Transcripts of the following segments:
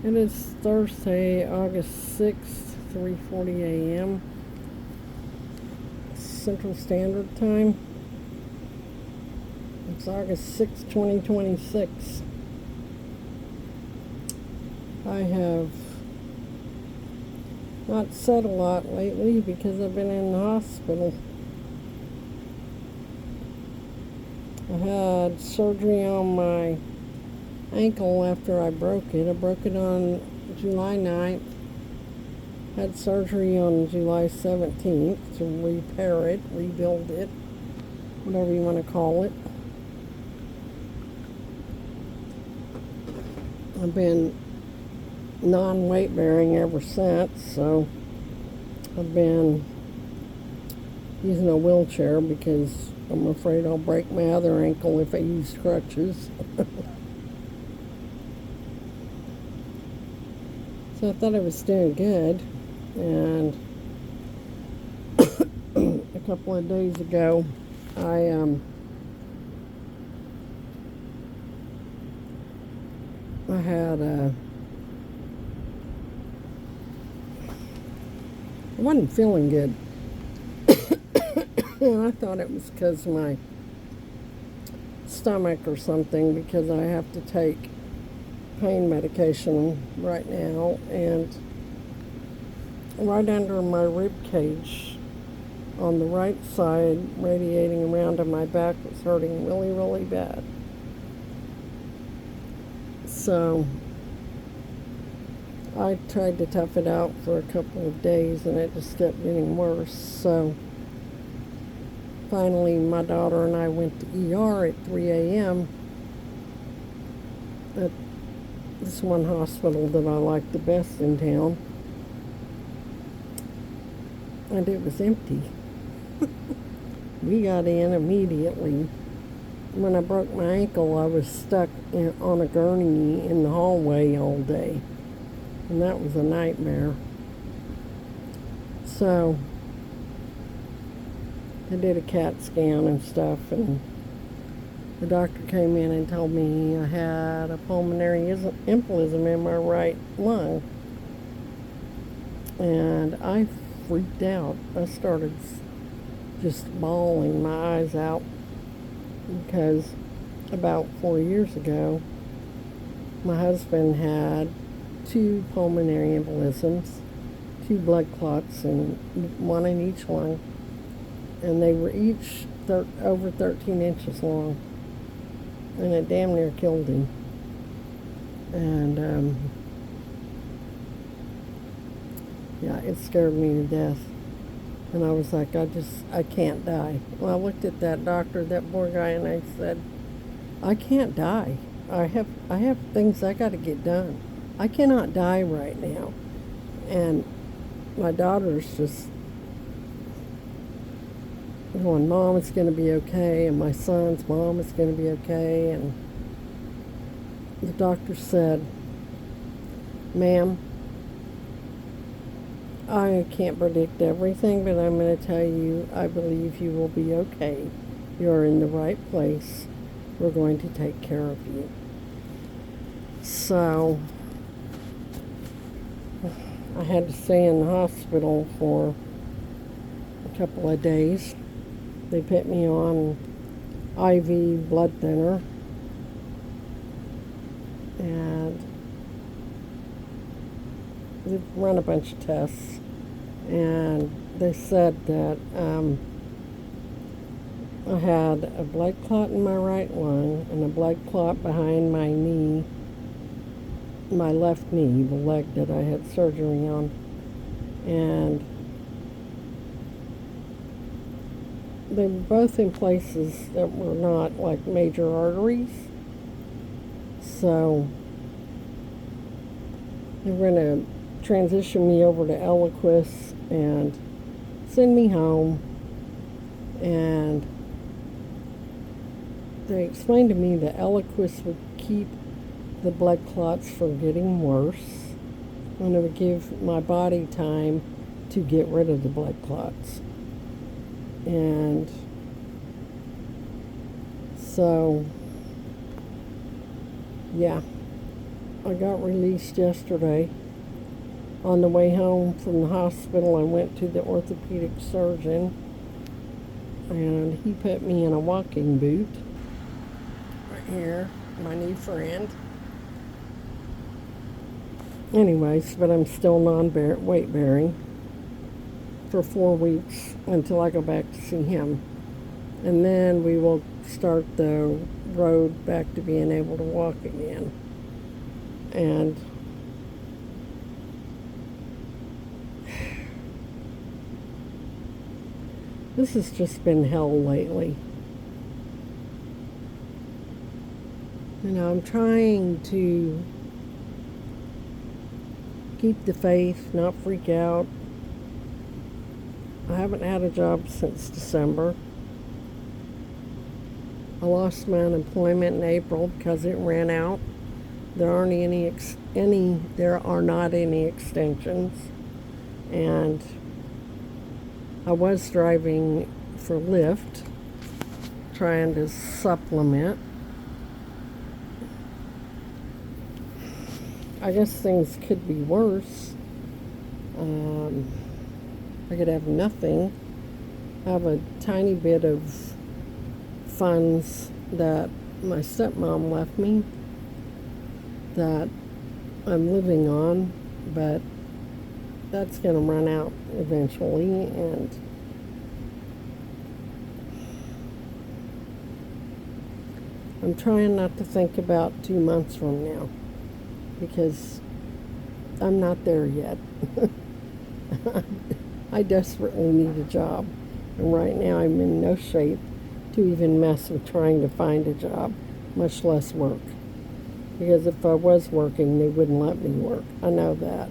It is Thursday, August 6th, 3:40 a.m. Central Standard Time. It's August 6th, 2026. I have not said a lot lately because I've been in the hospital. I had surgery on my ankle after I broke it. I broke it on July 9th. Had surgery on July 17th to repair it, rebuild it, whatever you want to call it. I've been non-weight bearing ever since, so I've been using a wheelchair because I'm afraid I'll break my other ankle if I use crutches. So I thought I was doing good, and a couple of days ago I wasn't feeling good. And I thought it was because of my stomach or something, because I have to take pain medication right now, and right under my rib cage on the right side, radiating around to my back, was hurting really, really bad. So I tried to tough it out for a couple of days, and it just kept getting worse. So finally, my daughter and I went to ER at 3 a.m. at this one hospital that I like the best in town, and it was empty. We got in immediately. When I broke my ankle, I was stuck on a gurney in the hallway all day, and that was a nightmare. So I did a CAT scan and stuff, and the doctor came in and told me I had a pulmonary embolism in my right lung. And I freaked out. I started just bawling my eyes out, because about 4 years ago, my husband had 2 pulmonary embolisms, 2 blood clots, and one in each lung. And they were each over 13 inches long. And it damn near killed him. And yeah, it scared me to death. And I was like, I can't die. Well, I looked at that doctor, that poor guy, and I said, I can't die. I have things I got to get done. I cannot die right now. And my daughter's just going, Mom, it's going to be okay. And my son's, Mom, it's going to be okay. And the doctor said, Ma'am, I can't predict everything, but I'm going to tell you, I believe you will be okay. You're in the right place. We're going to take care of you. So I had to stay in the hospital for a couple of days. They put me on IV blood thinner, and they run a bunch of tests, and they said that I had a blood clot in my right lung and a blood clot behind my knee, my left knee, the leg that I had surgery on, and they were both in places that were not like major arteries. So they were going to transition me over to Eliquis and send me home. And they explained to me that Eliquis would keep the blood clots from getting worse, and it would give my body time to get rid of the blood clots. And so, yeah, I got released yesterday. On the way home from the hospital, I went to the orthopedic surgeon, and he put me in a walking boot. Right here, my new friend. Anyways, but I'm still weight bearing for 4 weeks until I go back to see him. And then we will start the road back to being able to walk again. And this has just been hell lately. You know, I'm trying to keep the faith, not freak out. I haven't had a job since December. I lost my unemployment in April because it ran out. There are not any extensions, and I was driving for Lyft, trying to supplement. I guess things could be worse. I could have nothing. I have a tiny bit of funds that my stepmom left me that I'm living on, but that's going to run out eventually, and I'm trying not to think about 2 months from now, because I'm not there yet. I desperately need a job, and right now I'm in no shape to even mess with trying to find a job, much less work. Because if I was working, they wouldn't let me work. I know that.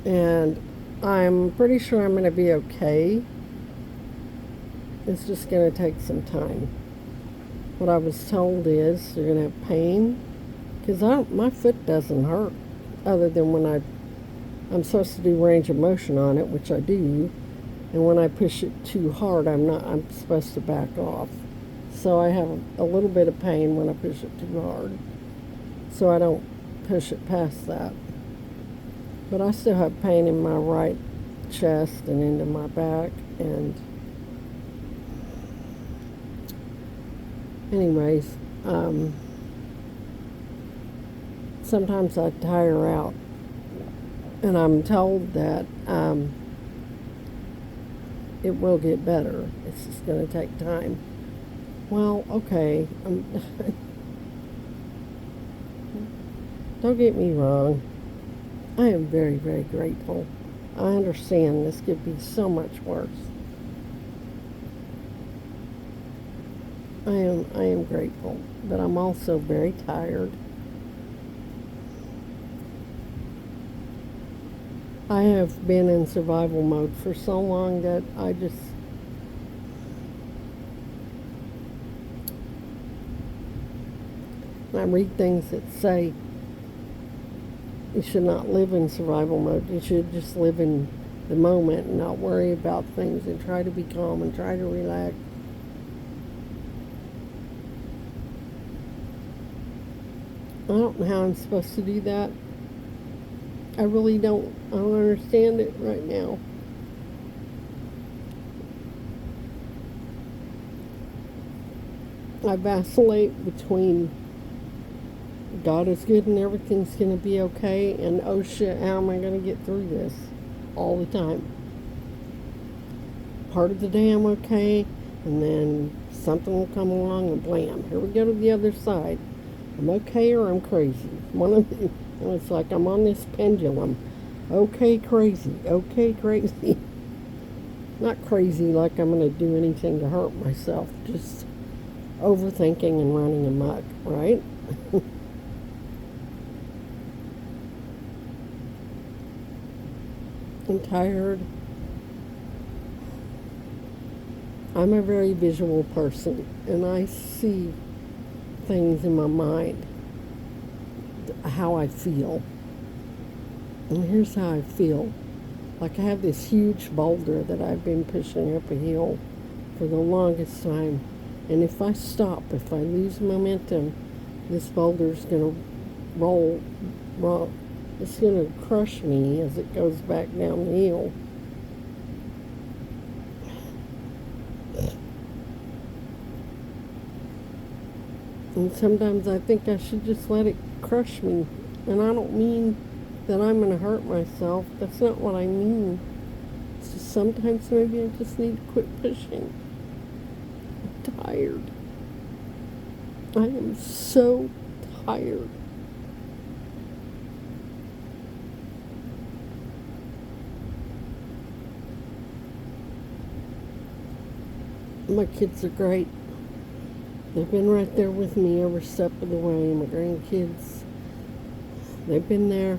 And I'm pretty sure I'm going to be okay. It's just going to take some time. What I was told is you're going to have pain. Because my foot doesn't hurt, other than when I'm supposed to do range of motion on it, which I do. And when I push it too hard, I'm supposed to back off. So I have a little bit of pain when I push it too hard. So I don't push it past that. But I still have pain in my right chest and into my back. And anyways, sometimes I tire out. And I'm told that it will get better. It's just going to take time. Well, okay. Don't get me wrong. I am very, very grateful. I understand this could be so much worse. I am grateful, but I'm also very tired. I have been in survival mode for so long that I read things that say you should not live in survival mode. You should just live in the moment and not worry about things and try to be calm and try to relax. I don't know how I'm supposed to do that. I really don't. I don't understand it right now. I vacillate between God is good and everything's going to be okay, and oh shit, how am I going to get through this all the time? Part of the day I'm okay, and then something will come along and blam, here we go to the other side. I'm okay or I'm crazy. One of the, and it's like I'm on this pendulum. Okay, crazy. Okay, crazy. Not crazy like I'm going to do anything to hurt myself. Just overthinking and running amok, right? I'm tired. I'm a very visual person, and I see things in my mind, how I feel. And here's how I feel. Like I have this huge boulder that I've been pushing up a hill for the longest time. And if I stop, if I lose momentum, this boulder's going to roll, roll it's going to crush me as it goes back down the hill. And sometimes I think I should just let it crush me. And I don't mean that I'm going to hurt myself. That's not what I mean. It's just sometimes maybe I just need to quit pushing. I'm tired. I am so tired. My kids are great. They've been right there with me every step of the way. My grandkids, they've been there.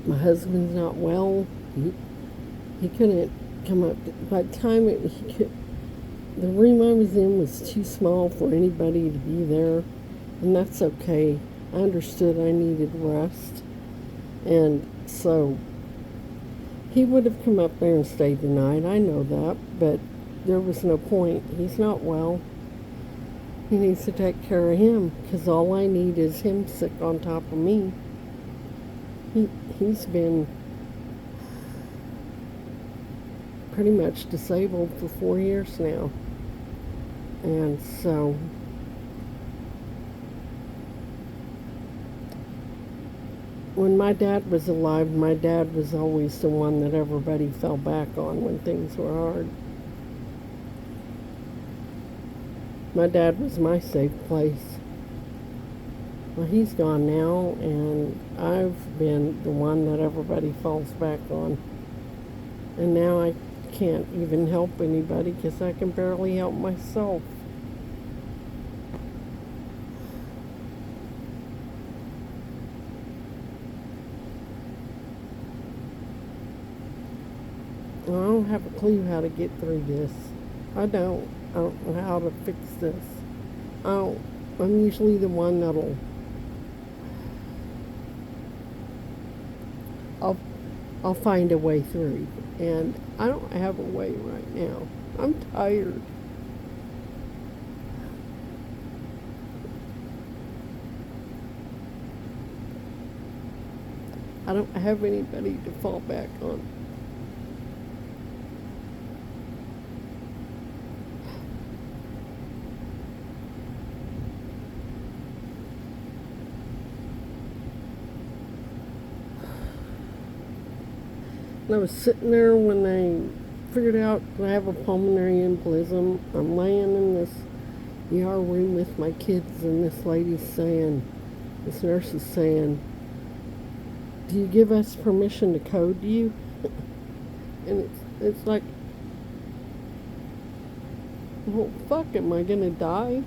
My husband's not well. He couldn't come up. By the time the room I was in was too small for anybody to be there. And that's okay. I understood I needed rest. And so he would have come up there and stayed the night. I know that. But there was no point. He's not well. He needs to take care of him, because all I need is him sick on top of me. He's been pretty much disabled for 4 years now. And so when my dad was alive, my dad was always the one that everybody fell back on when things were hard. My dad was my safe place. Well, he's gone now, and I've been the one that everybody falls back on. And now I can't even help anybody because I can barely help myself. I don't have a clue how to get through this. I don't know how to fix this. I'm usually the one that'll I'll find a way through, and I don't have a way right now. I'm tired. I don't have anybody to fall back on. And I was sitting there when they figured out that I have a pulmonary embolism. I'm laying in this ER room with my kids, and this nurse is saying, "Do you give us permission to code you?" And it's like, well, fuck, am I gonna die?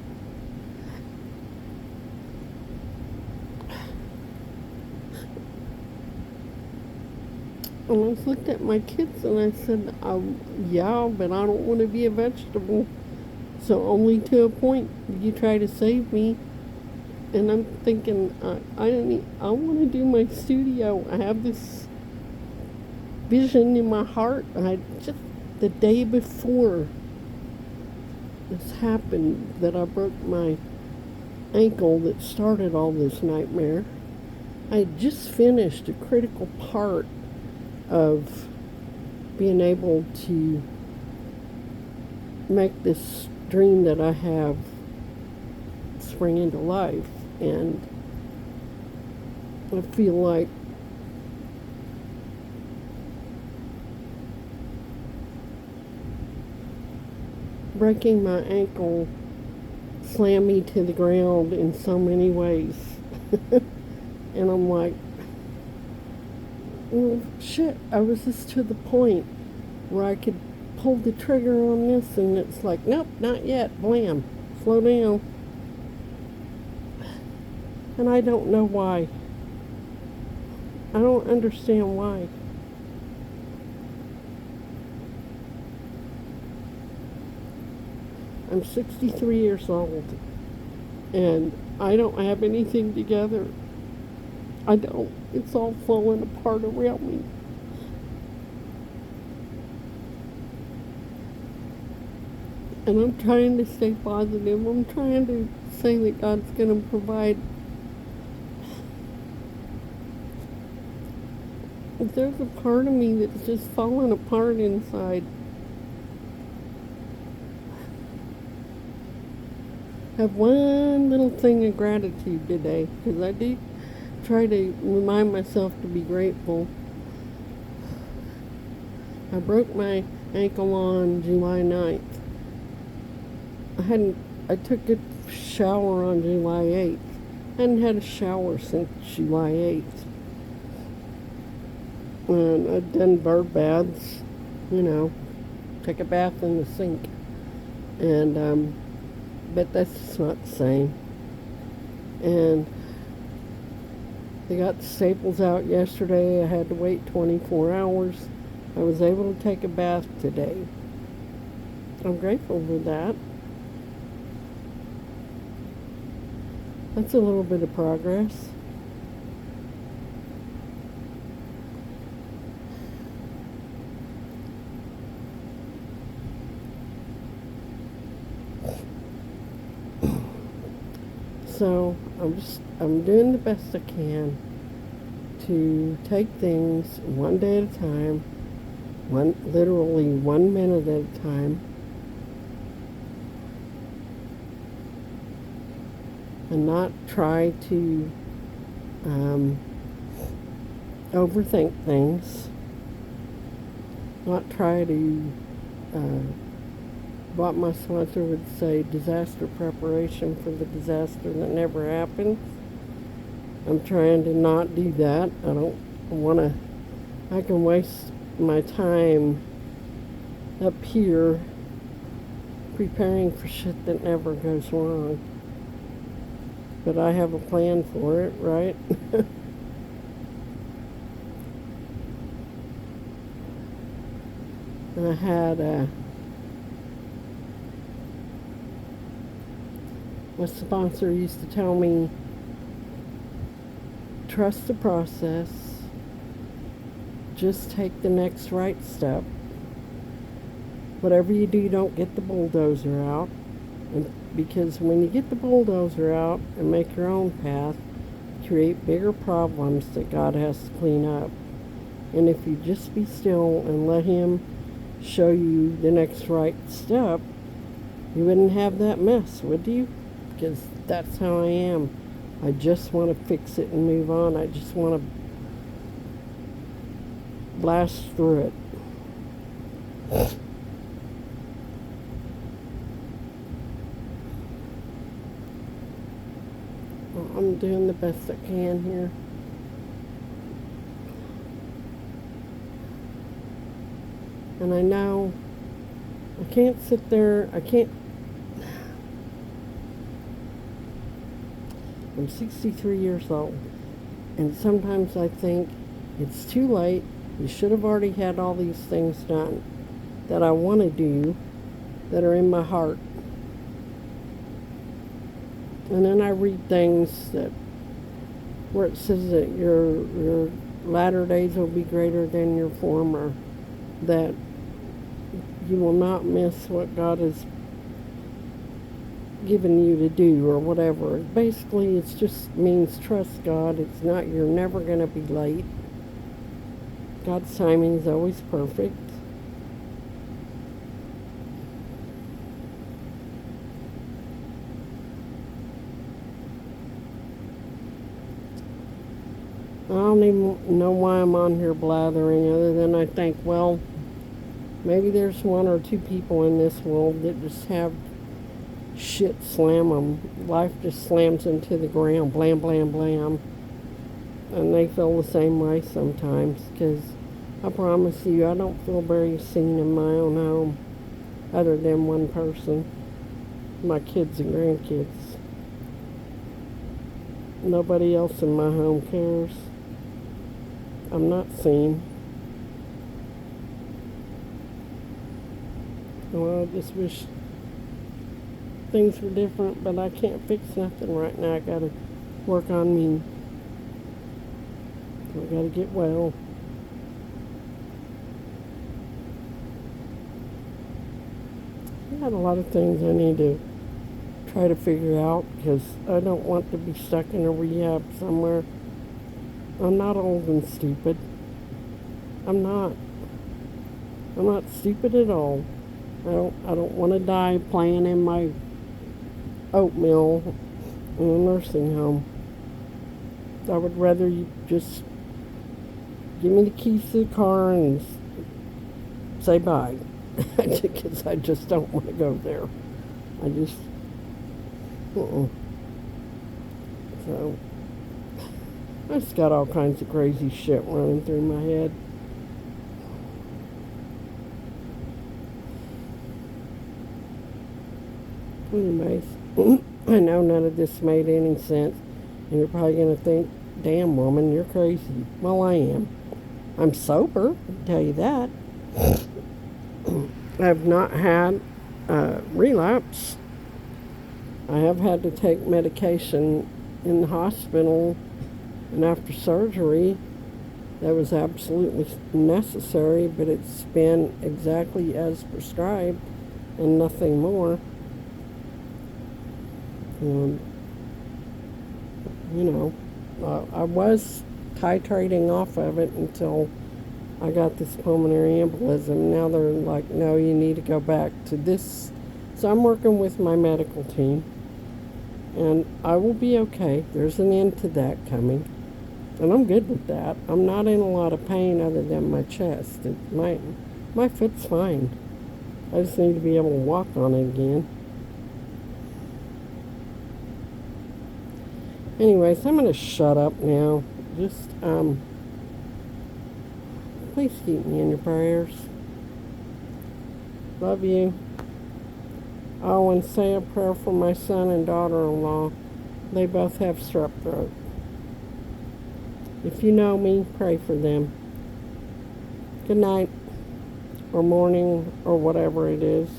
And I looked at my kids and I said, yeah, but I don't want to be a vegetable. So only to a point you try to save me. And I'm thinking, I want to do my studio. I have this vision in my heart. The day before this happened, that I broke my ankle that started all this nightmare, I had just finished a critical part of being able to make this dream that I have spring into life. And I feel like breaking my ankle slammed me to the ground in so many ways. And I'm like, well, shit, I was just to the point where I could pull the trigger on this, and it's like, nope, not yet, blam, slow down. And I don't know why. I don't understand why. I'm 63 years old, and I don't have anything together. I don't. It's all falling apart around me. And I'm trying to stay positive. I'm trying to say that God's going to provide But there's a part of me that's just falling apart inside. Have one little thing of gratitude today, because I do try to remind myself to be grateful. I broke my ankle on July 9th. I took a shower on July 8th. I hadn't had a shower since July 8th. And I'd done bird baths, take a bath in the sink. And, but that's just not the same. And they got the staples out yesterday. I had to wait 24 hours. I was able to take a bath today. I'm grateful for that. That's a little bit of progress. So I'm doing the best I can to take things one day at a time, literally 1 minute at a time, and not try to overthink things, not try to what my sponsor would say, disaster preparation for the disaster that never happens. I'm trying to not do that. I don't want to. I can waste my time up here preparing for shit that never goes wrong. But I have a plan for it, right? I had my sponsor used to tell me, trust the process, just take the next right step. Whatever you do, don't get the bulldozer out. And because when you get the bulldozer out and make your own path, you create bigger problems that God has to clean up. And if you just be still and let Him show you the next right step, you wouldn't have that mess, would you? Because that's how I am. I just want to fix it and move on. I just want to blast through it. I'm doing the best I can here. And I know I can't sit there, I'm 63 years old, and sometimes I think it's too late. You should have already had all these things done that I want to do, that are in my heart. And then I read things where it says that your latter days will be greater than your former, that you will not miss what God has given you to do or whatever. Basically, it just means trust God. It's not, you're never going to be late. God's timing is always perfect. I don't even know why I'm on here blathering, other than I think, well, maybe there's one or two people in this world that just have shit slam them. Life just slams them to the ground, blam, blam, blam. And they feel the same way sometimes, because I promise you, I don't feel very seen in my own home, other than one person, my kids and grandkids. Nobody else in my home cares. I'm not seen. Well, I just wish things were different, but I can't fix nothing right now. I gotta work on me. I gotta get well. I got a lot of things I need to try to figure out, because I don't want to be stuck in a rehab somewhere. I'm not old and stupid. I'm not. I'm not stupid at all. I don't want to die playing in my oatmeal in a nursing home. I would rather you just give me the keys to the car and say bye. Because I just don't want to go there. I just, So, I just got all kinds of crazy shit running through my head. Anyways, I know none of this made any sense, and you're probably going to think, damn, woman, you're crazy. Well, I am. I'm sober, I can tell you that. I've not had a relapse. I have had to take medication in the hospital, and after surgery, that was absolutely necessary, but it's been exactly as prescribed and nothing more. And, I was titrating off of it until I got this pulmonary embolism. Now they're like, no, you need to go back to this. So I'm working with my medical team, and I will be okay. There's an end to that coming, and I'm good with that. I'm not in a lot of pain other than my chest. My foot's fine. I just need to be able to walk on it again. Anyways, I'm going to shut up now. Just, please keep me in your prayers. Love you. Oh, and say a prayer for my son and daughter-in-law. They both have strep throat. If you know me, pray for them. Good night, or morning, or whatever it is.